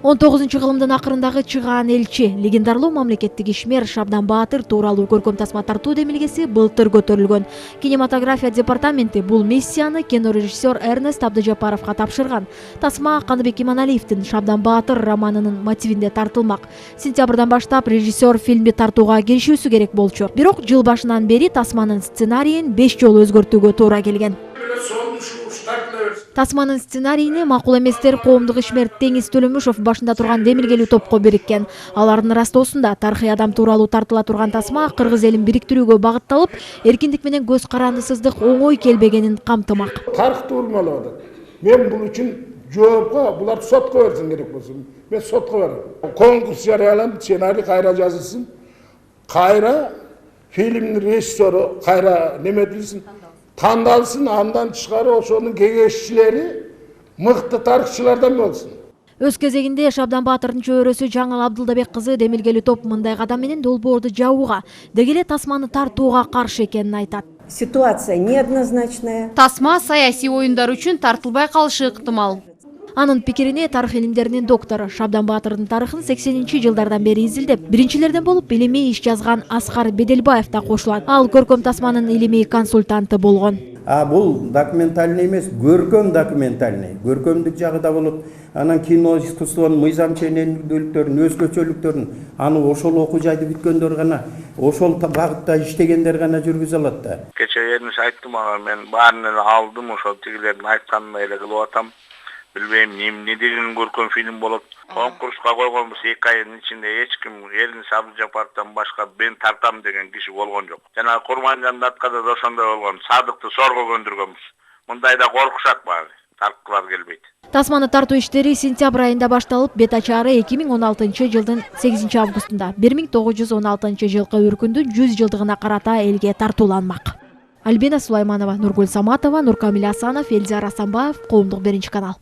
19-кылымдын акырындагы чыгаан элчи, легендарлуу мамлекеттик ишмер Шабдан Баатыр тууралуу көркөм тасма тартуу демилгеси былтыр көтөрүлгөн. Кинематография департаменти бул миссияны кинорежиссер Эрнест Абдыжапаровго тапшырган. Тасма Каныбек Иманалиевдин Шабдан Баатыр романынын мотивинде тартылмак. Сентябрдан баштап режиссер фильмди тартууга киришүүсү керек болчу. Бирок жыл башынан бери тасманын сценарийин 5 жолу өзгөртүүгө туура келген. Тасманын сценарийини макул эместер коомдук ишмер Теңиз Төлөмүшов башында турган демилгелүү топко бириккен. Алардын ырастоосунда тарыхый адам тууралуу тартыла турган тасма кыргыз элин бириктирүүгө багытталып, эркиндик менен көз карандысыздык оңой келбегенин камтымак. Тарыхты урмалады. Мен бул үчүн жоопко, булар сотко берсин керек болсо. Мен сотко берем. Конкурс жарыяланып, сценарий кайра жазылсын. Кайра фильмдин режиссеру кайра неме билсин. Тандалсын, андан тышкары ошонун кеңешчилери мыкты тарыхчылардан болсун. Өз кезегинде Шабдан Баатырдын чөйрөсү Жаңыл Абдылдабек кызы демилгелүү топ мындай кадам менен долбоорду жабууга, деги эле тасманы тартууга каршы экенин айтат. Ситуация неоднозначная. Тасма саясий оюндар үчүн тартылбай калышы ыктымал. Анын пикирине тарых илимдеринин доктору Шабдан Баатырдын тарыхын 80-жылдардан бери изилдеп, биринчилерден болуп илимий иш жазган Аскар Беделбаев да кошулат. Ал көркөм тасманын илимий консультанты болгон. Бул документальный эмес, көркөм документальный. Көркөмдүк жагы да болот. Анан кино искусствонун мыйзам ченемдүүлүктөрүн, өзгөчөлүктөрүн аны ошол окуу жайды бүткөндөр гана, ошол багытта иштегендер гана жүргүзө алат да. Кече Эрнис айтты мага, мен баарын эле алдым, ошол тигилердин айтканын эле кылып атам. Билбейм, эмне деген көркөм фильм болот. Конкурска койгонбуз 2 айдын ичинде эч ким Эрнис Абдыжапаровдон башка мен тартам деген киши болгон жок. Жана Курманжан Даткада да ошондой болгон. Садыкты сорго көндүргөнбүз. Мындайда коркушат баары, тарткылар келбейт. Тасманы тартуу иштери сентябрь айында башталып, бет ачаары 2016-жылдын 8-августунда 1916-жылкы өркүндүн 100 жылдыгына карата элге тартууланмак. Альбина Сулайманова, Нургул Саматова, Нуркамил Асанов, Элзар Асанбаев, Коомдук 1 канал.